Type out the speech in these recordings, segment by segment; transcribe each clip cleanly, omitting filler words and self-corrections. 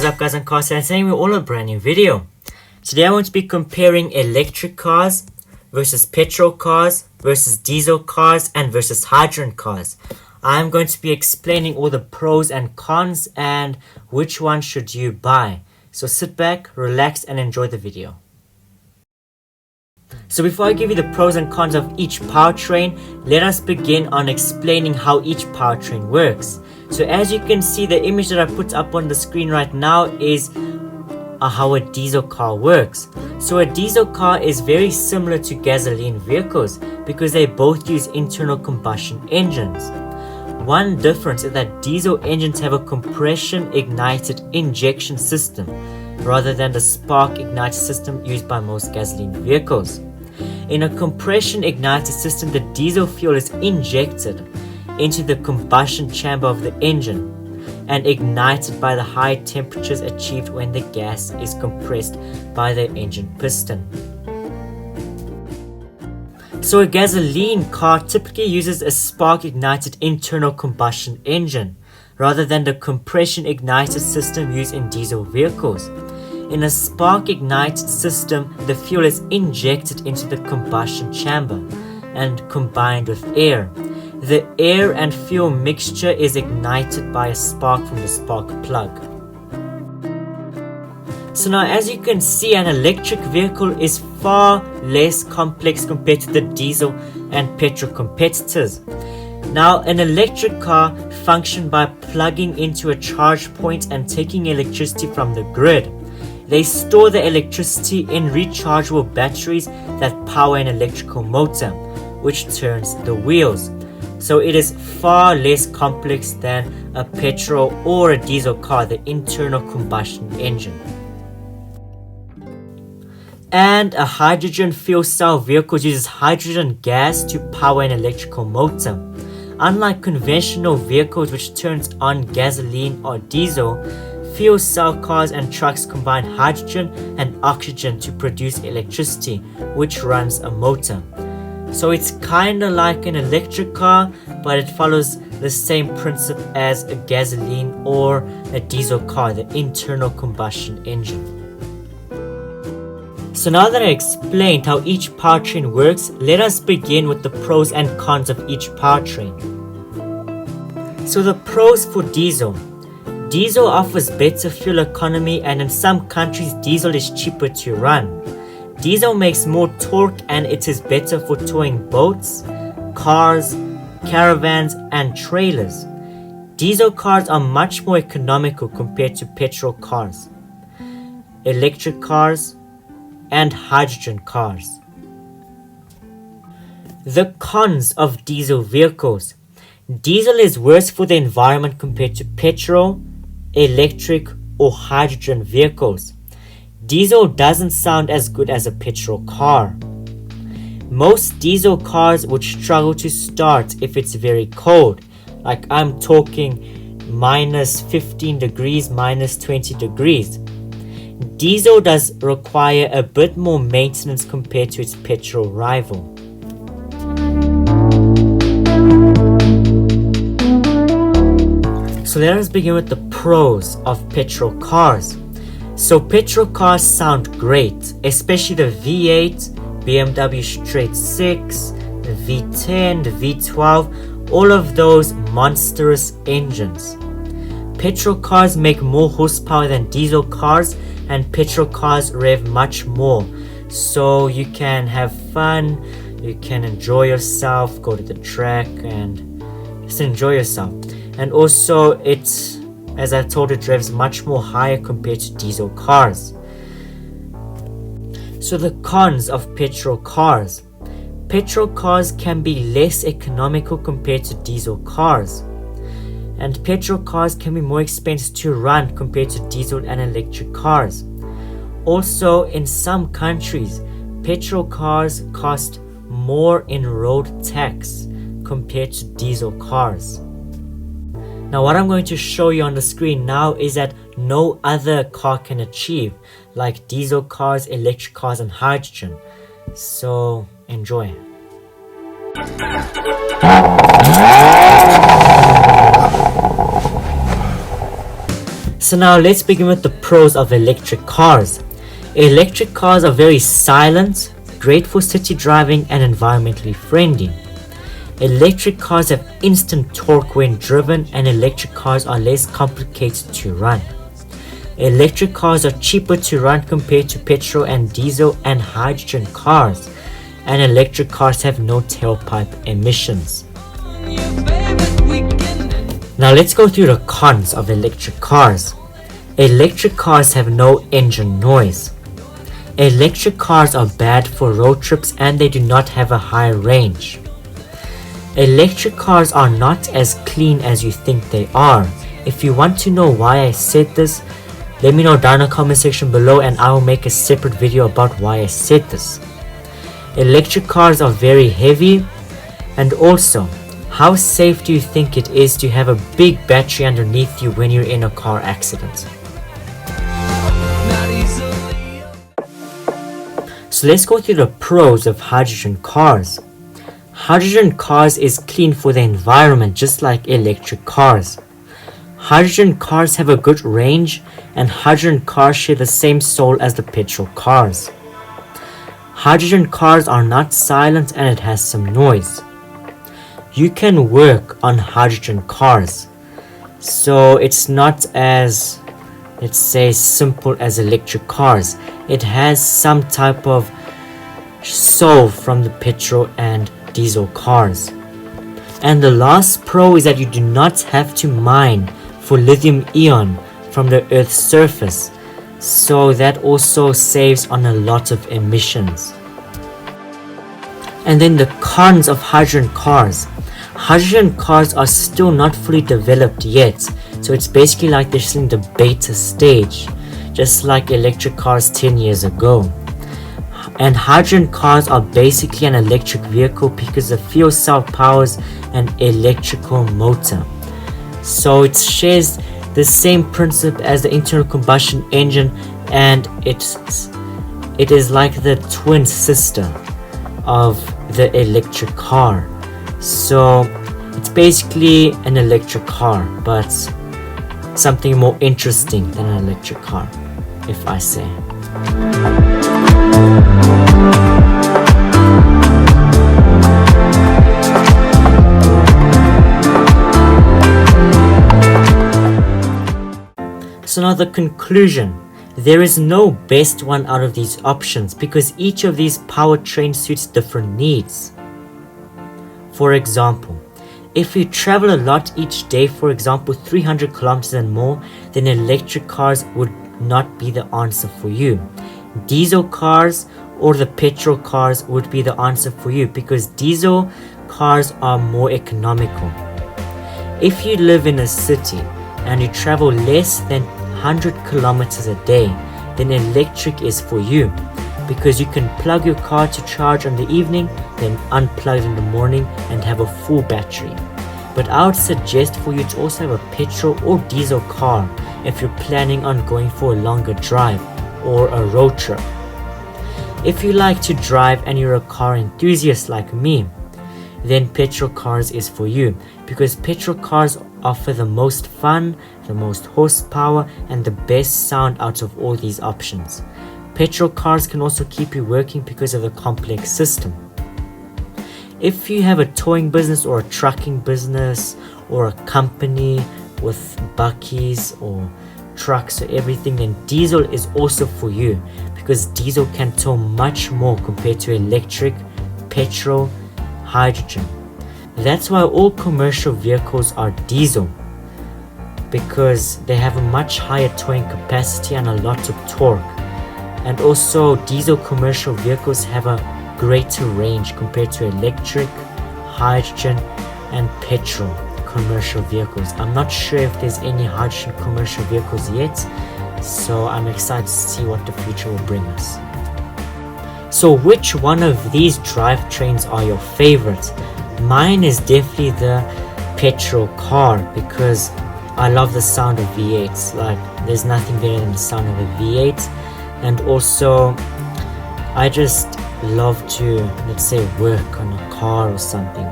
What's up guys, I'm Carson and today we're all a brand new video. Today I'm going to be comparing electric cars versus petrol cars versus diesel cars and versus hydrogen cars. I'm going to be explaining all the pros and cons and which one should you buy. So sit back, relax and enjoy the video. So before I give you the pros and cons of each powertrain, let us begin on explaining how each powertrain works. So as you can see, the image that I put up on the screen right now is how a diesel car works. So a diesel car is very similar to gasoline vehicles because they both use internal combustion engines. One difference is that diesel engines have a compression ignited injection system rather than the spark ignited system used by most gasoline vehicles. In a compression ignited system, the diesel fuel is injected into the combustion chamber of the engine and ignited by the high temperatures achieved when the gas is compressed by the engine piston. So a gasoline car typically uses a spark ignited internal combustion engine rather than the compression ignited system used in diesel vehicles. In a spark ignited system, the fuel is injected into the combustion chamber and combined with air. The air and fuel mixture is ignited by a spark from the spark plug. So now as you can see, an electric vehicle is far less complex compared to the diesel and petrol competitors. Now an electric car functions by plugging into a charge point and taking electricity from the grid. They store the electricity in rechargeable batteries that power an electrical motor, which turns the wheels. So it is far less complex than a petrol or a diesel car, the internal combustion engine. And a hydrogen fuel cell vehicle uses hydrogen gas to power an electrical motor. Unlike conventional vehicles which turns on gasoline or diesel, fuel cell cars and trucks combine hydrogen and oxygen to produce electricity, which runs a motor. So it's kinda like an electric car, but it follows the same principle as a gasoline or a diesel car, the internal combustion engine. So now that I explained how each powertrain works, let us begin with the pros and cons of each powertrain. So the pros for diesel. Diesel offers better fuel economy, and in some countries diesel is cheaper to run. Diesel makes more torque and it is better for towing boats, cars, caravans and trailers. Diesel cars are much more economical compared to petrol cars, electric cars and hydrogen cars. The cons of diesel vehicles. Diesel is worse for the environment compared to petrol, electric or hydrogen vehicles. Diesel doesn't sound as good as a petrol car. Most diesel cars would struggle to start if it's very cold. Like I'm talking minus 15 degrees, minus 20 degrees. Diesel does require a bit more maintenance compared to its petrol rival. So let us begin with the pros of petrol cars. So petrol cars sound great, especially the V8, BMW Straight 6, the V10, the V12, all of those monstrous engines. Petrol cars make more horsepower than diesel cars, and petrol cars rev much more. So you can have fun, you can enjoy yourself, go to the track and just enjoy yourself. And also it's, as I told, it revs much more higher compared to diesel cars. So the cons of petrol cars. Petrol cars can be less economical compared to diesel cars. And petrol cars can be more expensive to run compared to diesel and electric cars. Also, in some countries, petrol cars cost more in road tax compared to diesel cars. Now what I'm going to show you on the screen now is that no other car can achieve, like diesel cars, electric cars and hydrogen. So enjoy. So now let's begin with the pros of electric cars. Electric cars are very silent, great for city driving and environmentally friendly. Electric cars have instant torque when driven, and electric cars are less complicated to run. Electric cars are cheaper to run compared to petrol and diesel and hydrogen cars, and electric cars have no tailpipe emissions. Now let's go through the cons of electric cars. Electric cars have no engine noise. Electric cars are bad for road trips and they do not have a high range. Electric cars are not as clean as you think they are. If you want to know why I said this, let me know down in the comment section below and I will make a separate video about why I said this. Electric cars are very heavy, and also, how safe do you think it is to have a big battery underneath you when you're in a car accident? So let's go through the pros of hydrogen cars. Hydrogen cars is clean for the environment just like electric cars. Hydrogen cars have a good range, and hydrogen cars share the same soul as the petrol cars. Hydrogen cars are not silent and it has some noise. You can work on hydrogen cars, so it's not as, let's say, simple as electric cars. It has some type of soul from the petrol and diesel cars. And the last pro is that you do not have to mine for lithium ion from the Earth's surface, so that also saves on a lot of emissions. And then the cons of hydrogen cars. Hydrogen cars are still not fully developed yet, so it's basically like they're still in the beta stage, just like electric cars 10 years ago. And hydrogen cars are basically an electric vehicle because the fuel cell powers an electrical motor. So it shares the same principle as the internal combustion engine, and it is like the twin sister of the electric car. So it's basically an electric car, but something more interesting than an electric car, if I say. So now the conclusion. There is no best one out of these options because each of these powertrains suits different needs. For example, if you travel a lot each day, for example 300 kilometers and more, then electric cars would not be the answer for you. Diesel cars or the petrol cars would be the answer for you because diesel cars are more economical. If you live in a city and you travel less than 100 kilometers a day, then electric is for you because you can plug your car to charge in the evening, then unplug it in the morning and have a full battery. But I would suggest for you to also have a petrol or diesel car if you're planning on going for a longer drive or a road trip. If you like to drive and you're a car enthusiast like me, then petrol cars is for you because petrol cars offer the most fun, the most horsepower and the best sound out of all these options. Petrol cars can also keep you working because of the complex system. If you have a towing business or a trucking business or a company with buckies or trucks or everything, then diesel is also for you because diesel can tow much more compared to electric, petrol, hydrogen. That's why all commercial vehicles are diesel, because they have a much higher towing capacity and a lot of torque. And also diesel commercial vehicles have a greater range compared to electric, hydrogen and petrol commercial vehicles. I'm not sure if there's any hydrogen commercial vehicles yet, so I'm excited to see what the future will bring us. So which one of these drivetrains are your favorite? Mine is definitely the petrol car because I love the sound of V8s. Like, there's nothing better than the sound of a V8. And also, I just love to, let's say, work on a car or something.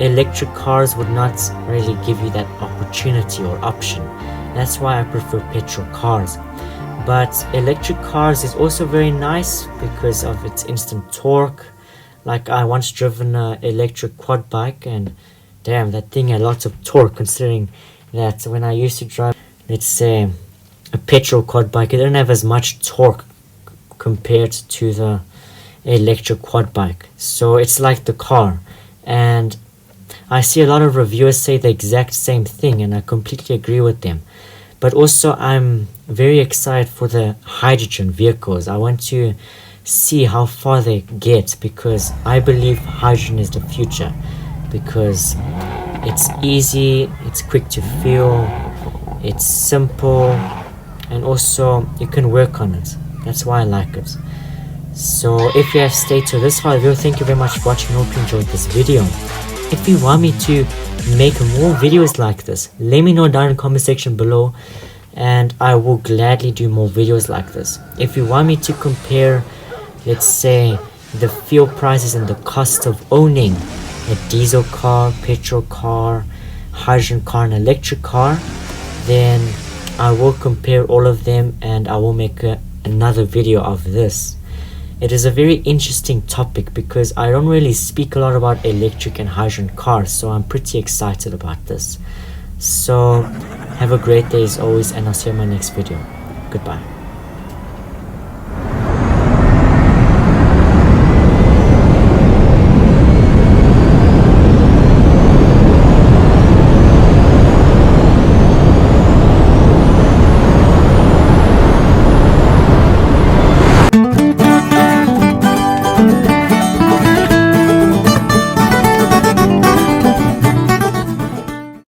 Electric cars would not really give you that opportunity or option. That's why I prefer petrol cars. But electric cars is also very nice because of its instant torque. Like, I once driven an electric quad bike, and damn, that thing had lots of torque, considering that when I used to drive, let's say, a petrol quad bike, it didn't have as much torque compared to the electric quad bike. So it's like the car, and I see a lot of reviewers say the exact same thing, and I completely agree with them. But also, I'm very excited for the hydrogen vehicles. I want to see how far they get, because I believe hydrogen is the future, because it's easy, it's quick to fuel, it's simple, and also you can work on it. That's why I like it. So if you have stayed to this far, thank you very much for watching. I hope you enjoyed this video. If you want me to make more videos like this, let me know down in the comment section below, and I will gladly do more videos like this. If you want me to compare, let's say, the fuel prices and the cost of owning a diesel car, petrol car, hydrogen car, and electric car, then I will compare all of them, and I will make another video of this. It is a very interesting topic because I don't really speak a lot about electric and hydrogen cars, so I'm pretty excited about this. So have a great day as always, and I'll see you in my next video. Goodbye.